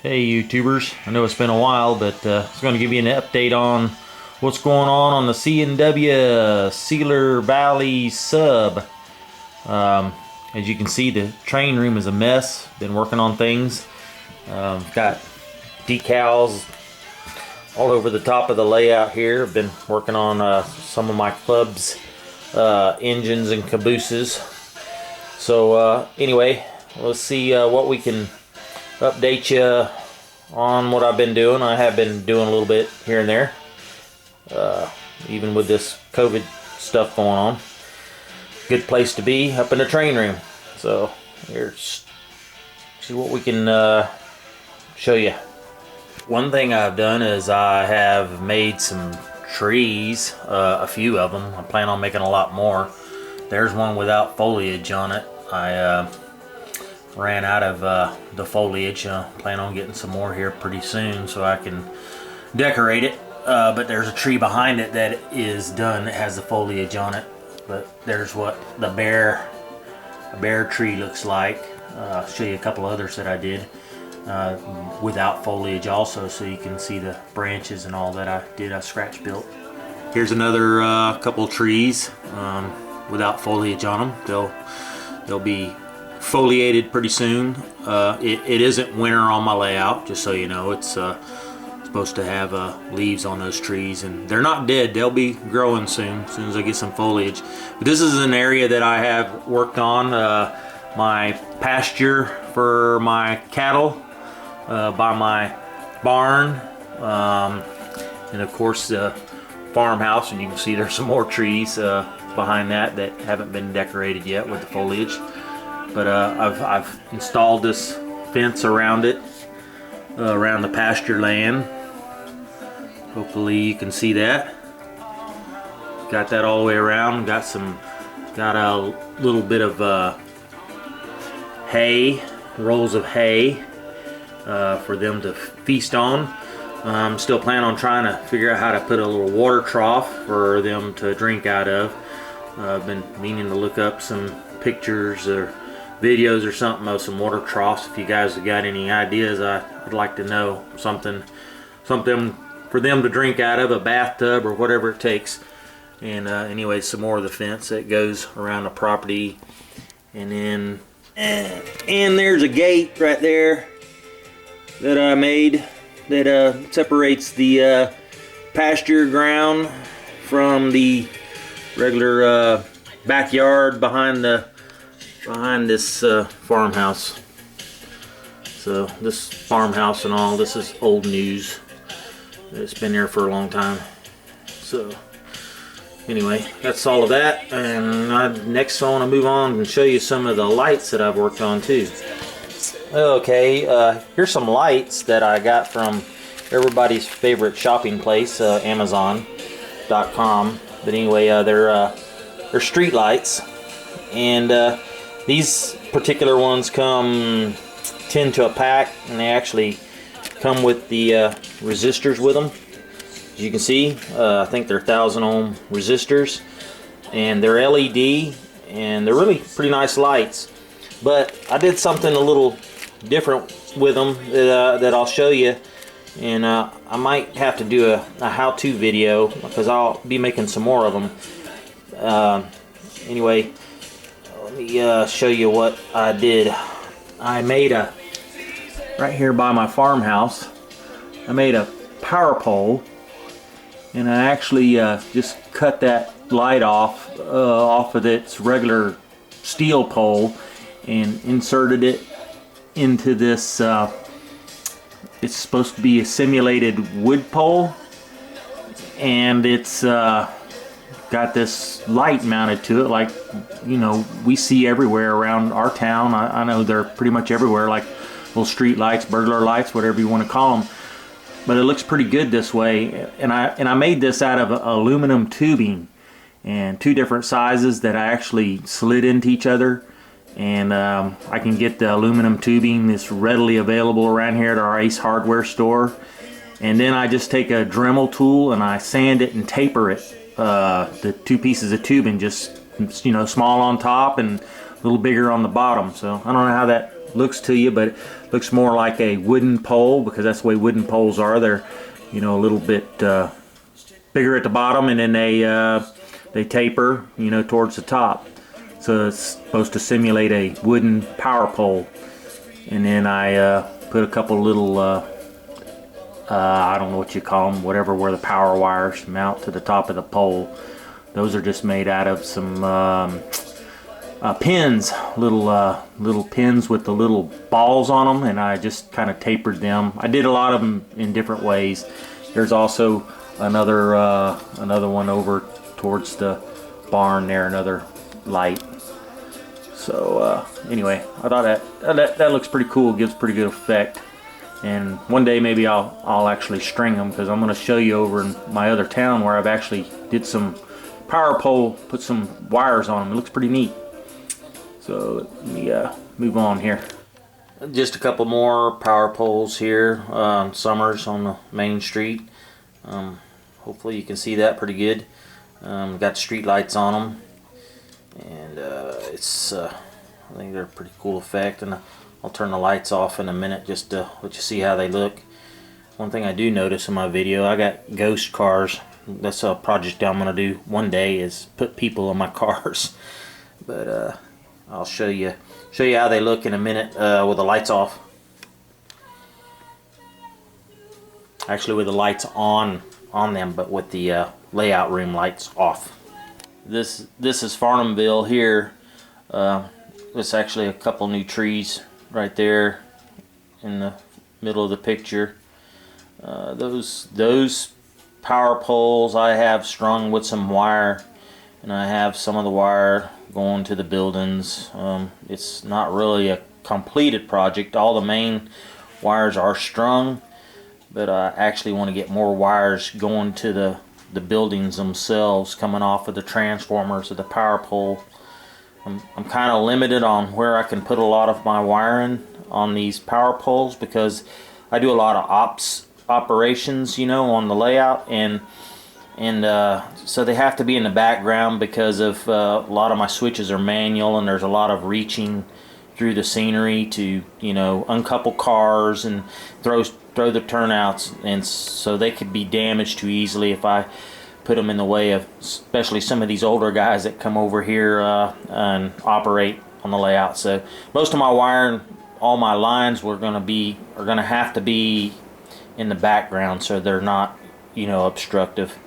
Hey YouTubers, I know it's been a while, but it's going to give you an update on what's going on the CNW Cedar Valley sub. As you can see, the train room is a mess. Been working on things. Got decals all over the top of the layout here. Been working on some of my club's engines and cabooses. So anyway, let's see what we can update you on what I've been doing. I have been doing a little bit here and there, even with this COVID stuff going on. Good place to be, up in the train room. So here's see what we can show you. One thing I've done is I have made some trees, a few of them. I plan on making a lot more. There's one without foliage on it. I ran out of the foliage. Plan on getting some more here pretty soon so I can decorate it. But there's a tree behind it that is done that has the foliage on it. But there's what the bare tree looks like. I'll show you a couple others that I did without foliage also, so you can see the branches and all that I did. I scratch built. Here's another couple trees without foliage on them. They'll be foliated pretty soon. It isn't winter on my layout, just so you know. It's supposed to have leaves on those trees, and they're not dead. They'll be growing soon as soon as I get some foliage. But this is an area that I have worked on, my pasture for my cattle, by my barn, and of course the farmhouse. And you can see there's some more trees behind that haven't been decorated yet with the foliage. But I've installed this fence around it, around the pasture land. Hopefully you can see that. Got that all the way around. Got a little bit of hay, rolls of hay for them to feast on. I'm still planning on trying to figure out how to put a little water trough for them to drink out of. I've been meaning to look up some pictures or videos or something of some water troughs. If you guys have got any ideas, I'd like to know something for them to drink out of, a bathtub or whatever it takes. And anyway, some more of the fence that goes around the property. And then and there's a gate right there that I made that separates the pasture ground from the regular backyard behind this farmhouse. So this farmhouse and all, this is old news. It's been there for a long time. So anyway, that's all of that. And next I want to move on and show you some of the lights that I've worked on too. Okay, here's some lights that I got from everybody's favorite shopping place, Amazon.com. But anyway, they're street lights, and these particular ones come 10 to a pack, and they actually come with the resistors with them. As you can see, I think they're 1,000 ohm resistors, and they're LED, and they're really pretty nice lights. But I did something a little different with them that I'll show you, and I might have to do a how-to video because I'll be making some more of them. Anyway, let me show you what I did. I made right here by my farmhouse, I made a power pole, and I actually just cut that light off of its regular steel pole and inserted it into this. It's supposed to be a simulated wood pole, and it's got this light mounted to it, like, you know, we see everywhere around our town. I know they're pretty much everywhere, like little street lights, burglar lights, whatever you want to call them. But it looks pretty good this way. And I made this out of aluminum tubing, and two different sizes that I actually slid into each other. And I can get the aluminum tubing that's readily available around here at our Ace Hardware store. And then I just take a Dremel tool and I sand it and taper it. The two pieces of tubing, just, you know, small on top and a little bigger on the bottom. So I don't know how that looks to you, but it looks more like a wooden pole, because that's the way wooden poles are. They're, you know, a little bit bigger at the bottom, and then they taper, you know, towards the top. So it's supposed to simulate a wooden power pole. And then I put a couple little I don't know what you call them, whatever, where the power wires mount to the top of the pole. Those are just made out of some pins, little pins with the little balls on them, and I just kind of tapered them. I did a lot of them in different ways. There's also another one over towards the barn there, another light. So anyway, I thought that looks pretty cool, gives pretty good effect. And one day maybe I'll actually string them, because I'm going to show you over in my other town where I've actually did some power pole, put some wires on them. It looks pretty neat. So let me move on here. Just a couple more power poles here, Summers on the main street. Hopefully you can see that pretty good. Got street lights on them, and it's I think they're a pretty cool effect. And I'll turn the lights off in a minute just to let you see how they look. One thing I do notice in my video, I got ghost cars. That's a project I'm gonna do one day, is put people in my cars. But I'll show you how they look in a minute with the lights off. Actually, with the lights on them, but with the layout room lights off. This is Farnhamville here. There's actually a couple new trees right there in the middle of the picture. Those power poles I have strung with some wire, and I have some of the wire going to the buildings. It's not really a completed project. All the main wires are strung, but I actually want to get more wires going to the buildings themselves, coming off of the transformers of the power pole. I'm kind of limited on where I can put a lot of my wiring on these power poles, because I do a lot of operations, you know, on the layout, and so they have to be in the background, because of a lot of my switches are manual, and there's a lot of reaching through the scenery to, you know, uncouple cars and throw the turnouts, and so they could be damaged too easily if I put them in the way of, especially some of these older guys that come over here and operate on the layout. So most of my wiring, all my lines are gonna have to be in the background, so they're not, you know, obstructive.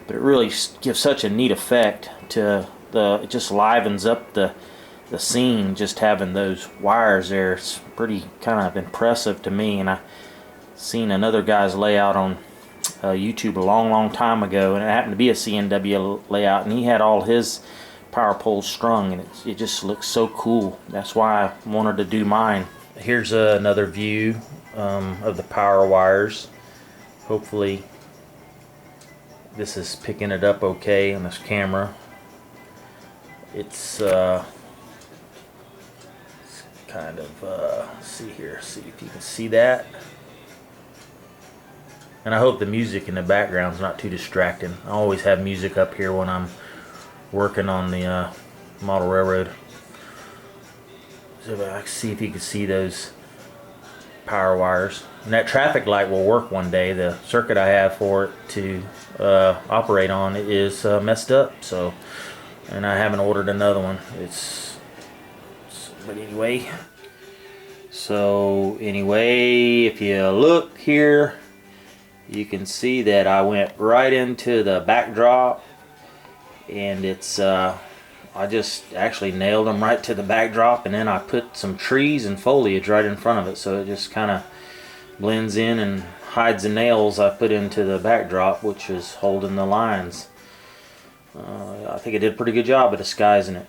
But it really gives such a neat effect to it just livens up the scene, just having those wires there. It's pretty kind of impressive to me. And I seen another guy's layout on YouTube a long time ago, and it happened to be a CNW layout, and he had all his power poles strung, and it just looks so cool. That's why I wanted to do mine. Here's another view of the power wires. Hopefully this is picking it up okay on this camera. It's kind of see here, see if you can see that. And I hope the music in the background is not too distracting. I always have music up here when I'm working on the model railroad. So I see if you can see those power wires. And that traffic light will work one day. The circuit I have for it to operate on is messed up. So, and I haven't ordered another one. But anyway. So anyway, if you look here, you can see that I went right into the backdrop, and it's I just actually nailed them right to the backdrop, and then I put some trees and foliage right in front of it, so it just kind of blends in and hides the nails I put into the backdrop, which is holding the lines. I think I did a pretty good job of disguising it.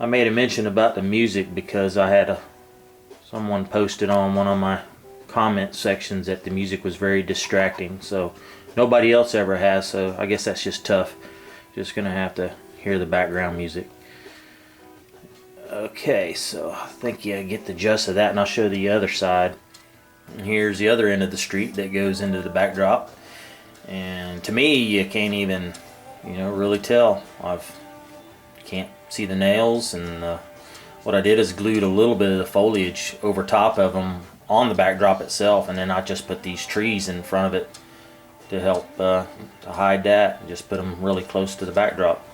I made a mention about the music because I had someone posted on one of my comment sections that the music was very distracting, so nobody else ever has, so I guess that's just tough. Just gonna have to hear the background music. Okay, so I think you get the gist of that, and I'll show the other side. And here's the other end of the street that goes into the backdrop, and to me you can't even, you know, really tell. Can't see the nails, and what I did is glued a little bit of the foliage over top of them on the backdrop itself, and then I just put these trees in front of it to help to hide that, and just put them really close to the backdrop.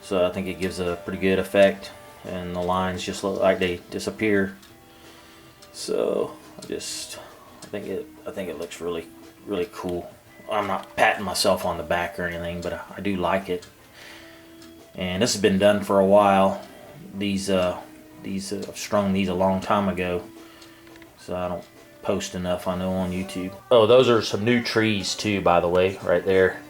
So I think it gives a pretty good effect, and the lines just look like they disappear. So I think it looks really cool. I'm not patting myself on the back or anything, but I do like it. And this has been done for a while. These I've strung these a long time ago, so I don't post enough, I know, on YouTube. Oh, those are some new trees too, by the way, right there.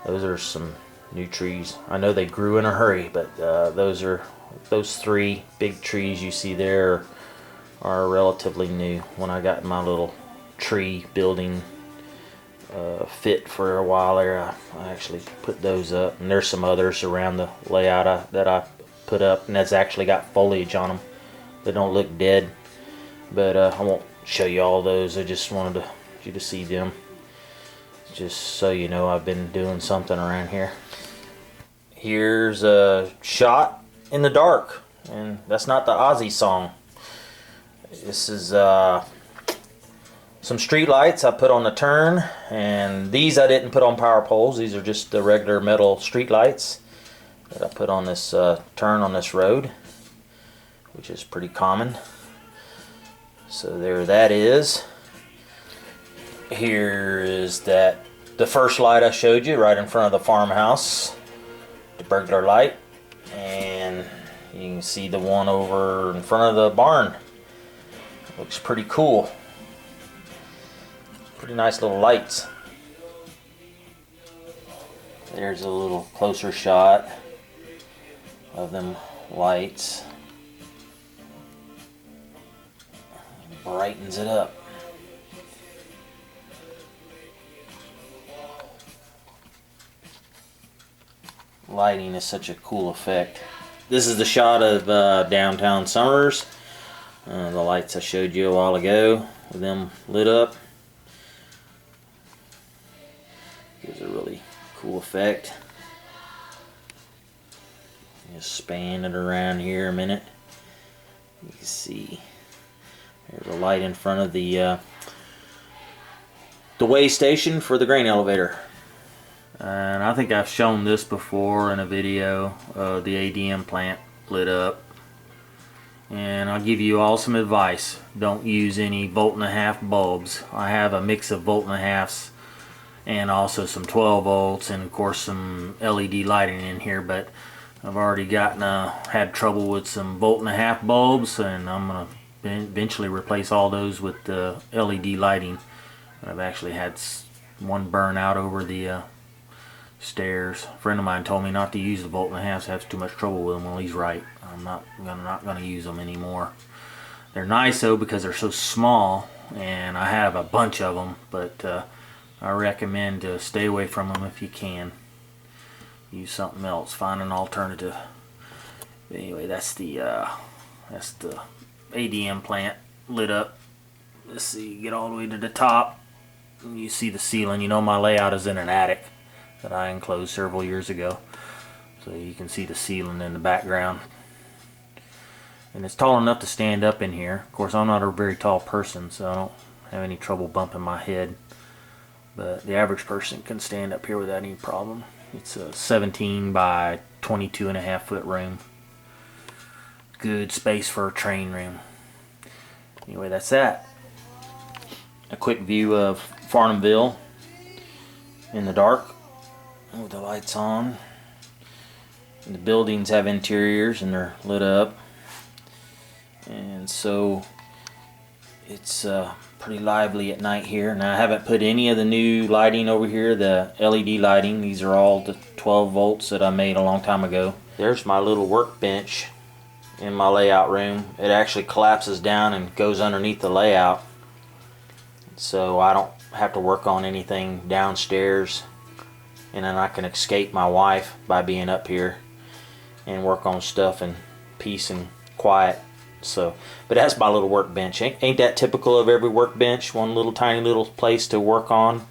Those are some new trees. I know they grew in a hurry, but those 3 big trees you see there are relatively new. When I got my little tree building fit for a while there, I actually put those up, and there's some others around the layout that I put up, and that's actually got foliage on them. They don't look dead, but I won't show you all those. I just wanted you to see them, just so you know I've been doing something around here. Here's a shot in the dark, and that's not the Ozzy song. This is some street lights I put on the turn, and these I didn't put on power poles. These are just the regular metal street lights that I put on this turn on this road, which is pretty common. So there that is. Here is the first light I showed you right in front of the farmhouse, the burglar light, and you can see the one over in front of the barn. Looks pretty cool. Pretty nice little lights. There's a little closer shot of them lights. Brightens it up. Lighting is such a cool effect. This is the shot of downtown Summers. The lights I showed you a while ago with them lit up. Gives a really cool effect. Just span it around here a minute. You can see there's a light in front of the way station for the grain elevator. And I think I've shown this before in a video of the ADM plant lit up. And I'll give you all some advice. Don't use any 1.5 volt bulbs. I have a mix of 1.5 volts and also some 12 volts, and of course some LED lighting in here, but I've already had trouble with some 1.5 volt bulbs, and I'm going to eventually replace all those with the LED lighting. I've actually had one burn out over the stairs. A friend of mine told me not to use the 1.5 volts, I have too much trouble with them. Well, he's right. I'm not going to use them anymore. They're nice though because they're so small, and I have a bunch of them, but I recommend to stay away from them if you can. Use something else. Find an alternative. But anyway, that's the ADM plant lit up. Let's see. Get all the way to the top. You see the ceiling. You know my layout is in an attic that I enclosed several years ago. So you can see the ceiling in the background. And it's tall enough to stand up in here. Of course, I'm not a very tall person, so I don't have any trouble bumping my head. But the average person can stand up here without any problem. It's a 17 by 22.5 foot room. Good space for a train room. Anyway, that's that. A quick view of Farnhamville in the dark with the lights on. And the buildings have interiors and they're lit up. And so it's pretty lively at night here. Now I haven't put any of the new lighting over here, the LED lighting. These are all the 12 volts that I made a long time ago. There's my little workbench in my layout room. It actually collapses down and goes underneath the layout, so I don't have to work on anything downstairs, and then I can escape my wife by being up here and work on stuff in peace and quiet. So, but that's my little workbench. Ain't that typical of every workbench? One little tiny little place to work on,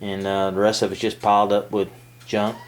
and the rest of it's just piled up with junk.